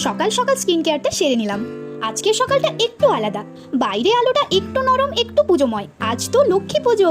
সকাল সকাল স্কিন কেয়ারটা সেরে নিলাম। আজকের সকালটা একটু আলাদা, বাইরে আলোটা একটু নরম, একটু পুজোময়। আজ তো লক্ষ্মী পুজো,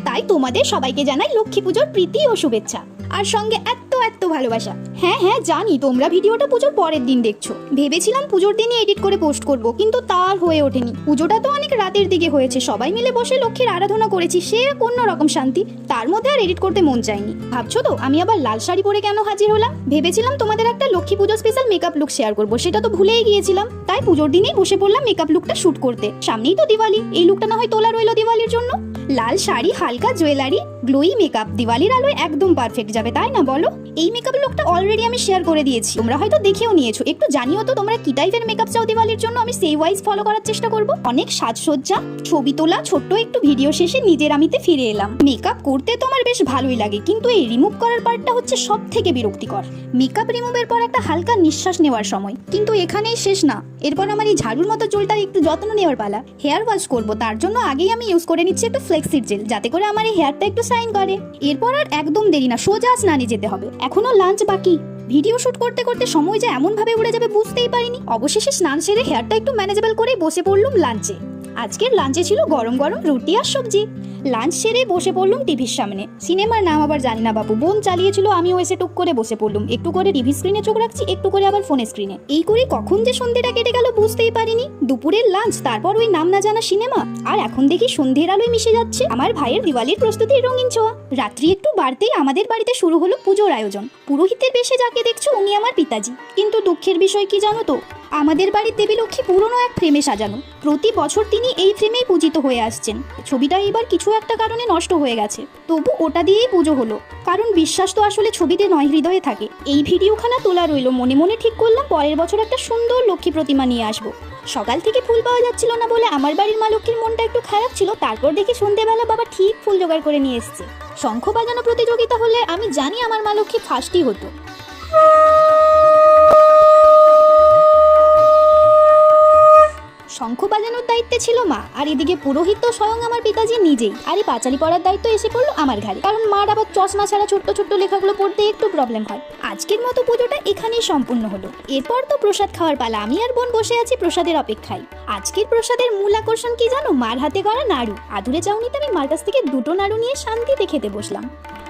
তাই তোমাদের সবাইকে জানাই লক্ষ্মী পুজোর প্রীতি ও শুভেচ্ছা, আর সঙ্গে এত এত ভালোবাসা। হ্যাঁ হ্যাঁ জানি তোমরা ভিডিওটা পুজোর পরের দিন দেখছো। ভেবেছিলাম পুজোর দিনই এডিট করে পোস্ট করব, কিন্তু তার হয়ে ওঠেনি। পুজোটা তো অনেক রাতের দিকে হয়েছে, সবাই মিলে বসে লক্ষ্মীর আরাধনা করেছি, সে এক অন্যরকম শান্তি। তার মধ্যে আর এডিট করতে মন চায়নি। ভাবছো তো আমি আবার লাল শাড়ি পরে কেন হাজির হলাম? ভেবেছিলাম তোমাদের একটা লক্ষ্মী পুজো স্পেশাল মেকআপ লুক শেয়ার করবো, সেটা তো ভুলেই গিয়েছিলাম। তাই পুজোর দিনেই বসে পড়লাম মেকআপ লুকটা শুট করতে। সামনেই তো দিওয়ালি, এই লুকটা না হয় তোলা রইলো দিওয়ালির জন্য। লাল শাড়ি, হালকা জুয়েলারি, গ্লোই মেকআপ, দিওয়ালির আলোয় একদম পারফেক্ট যাবে, তাই না বলো? এই মেকআপ লুকটা অলরেডি আমি শেয়ার করে দিয়েছি, তোমরা হয়তো দেখেও নিয়েছো। একটু জানিও তো তোমরা কি টাইপের মেকআপ চাও দিওয়ালির জন্য, আমি সেই ওয়াইজ ফলো করার চেষ্টা করব। অনেক সাজসজ্জা, ছবি তোলা, ছোট্ট একটু ভিডিও শেষে নিজের আমিতে ফিরে এলাম। মেকআপ করতে তো আমার বেশ ভালোই লাগে, কিন্তু এই রিমুভ করার পার্টটা হচ্ছে সব থেকে বিরক্তিকর। মেকআপ রিমুভের পর একটা হালকা নিঃশ্বাস নেওয়ার সময়, কিন্তু এখানেই শেষ না। এরপর আমার এই ঝাড়ুর মতো চুলটার একটু যত্ন নেওয়ার পালা। হেয়ার ওয়াশ করবো, তার জন্য আগেই আমি ইউজ করে নিচ্ছি একটু ফ্লেক্সিড জেল, যাতে করে আমার এই হেয়ারটা একটু শাইন করে। এরপর আর একদম দেরি না, সোজা স্নানে যেতে হবে। এখনো লাঞ্চ বাকি। ভিডিও শুট করতে করতে সময় যে এমন ভাবে উড়ে যাবে বুঝতেই পারিনি। অবশেষে স্নান সেরে হেয়ারটা একটু ম্যানেজেবল করে বসে পড়লাম লাঞ্চে। আজকের লাঞ্চে ছিল গরম গরম রুটি আর সবজি। লাঞ্চ সেরে বসে পড়লাম টিভির সামনে। সিনেমার নাম আবার জানি না বাবু, বোন চালিয়েছিল, আমিও এসে টুক করে বসে পড়লাম। একটু করে টিভি স্ক্রিনে চোখ রাখছি, একটু করে আবার ফোনের স্ক্রিনে। এই করে কখন যে সন্ধ্যেটা কেটে গেল বুঝতেই পারিনি। দুপুরের লাঞ্চ, তারপর ওই নাম না জানা সিনেমা, আর এখন দেখি সন্ধ্যের আলোয় মিশে যাচ্ছে আমার ভাইয়ের দিওয়ালির প্রস্তুতির রঙিন ছোঁয়া। রাত্রি একটু বাড়তেই আমাদের বাড়িতে শুরু হলো পুজোর আয়োজন। পুরোহিতের বেশে যাকে দেখছো উনি আমার পিতাজি। কিন্তু দুঃখের বিষয় কি জানো তো, আমাদের বাড়ির দেবী লক্ষ্মী পুরনো এক ফ্রেমে সাজানো। প্রতি বছর তিনি এই ফ্রেমেই পূজিত হয়ে আসছেন। ছবিটা এবার কিছু একটা কারণে নষ্ট হয়ে গেছে, তবু ওটা দিয়েই পুজো হলো, কারণ বিশ্বাস তো আসলে ছবিতে নয়, হৃদয়ে থাকে। এই ভিডিওখানা তোলা রইলো, মনে মনে ঠিক করলাম পরের বছর একটা সুন্দর লক্ষ্মী প্রতিমা নিয়ে আসবো। সকাল থেকে ফুল পাওয়া যাচ্ছিল না বলে আমার বাড়ির মা লক্ষ্মীর মনটা একটু খারাপ ছিল। তারপর দেখি সন্ধ্যেবেলা বাবা ঠিক ফুল জোগাড় করে নিয়ে এসছে। শঙ্খ বাজানো প্রতিযোগিতা হলে আমি জানি আমার মা লক্ষ্মী ফার্স্টই হতো। শঙ্খ বাজানোর দায়িত্বে ছিল মা, আর এদিকে পুরোহিত তো স্বয়ং আমার পিতাজি নিজেই। আর এই পাঁচালি পড়ার দায়িত্ব এসে পড়লো আমার ঘাড়ে, কারণ মার আবার চশমা ছাড়া ছোট্ট ছোট্ট লেখাগুলো পড়তে একটু প্রবলেম হয়। আজকের মতো পুজোটা এখানেই সম্পূর্ণ হলো। এরপর তো প্রসাদ খাওয়ার পালা। আমি আর বোন বসে আছি প্রসাদের অপেক্ষায়। আজকের প্রসাদের মূল আকর্ষণ কি জানো? মার হাতে করা নাড়ু। আদুরে চাউনিতে আমি মার কাছ থেকে দুটো নাড়ু নিয়ে শান্তিতে খেতে বসলাম।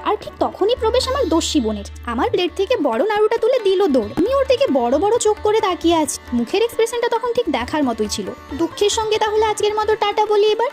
আর ঠিক তখনই প্রবেশ আমার দস্যি বোনের। আমার প্লেট থেকে বড় নাড়ুটা তুলে দিল দৌড়। আমি ওর থেকে বড় বড় চোখ করে তাকিয়ে আছি। মুখের এক্সপ্রেশনটা তখন ঠিক দেখার মতোই ছিল। দুঃখের সঙ্গে তাহলে আজকের মতো টাটা বলি এবার।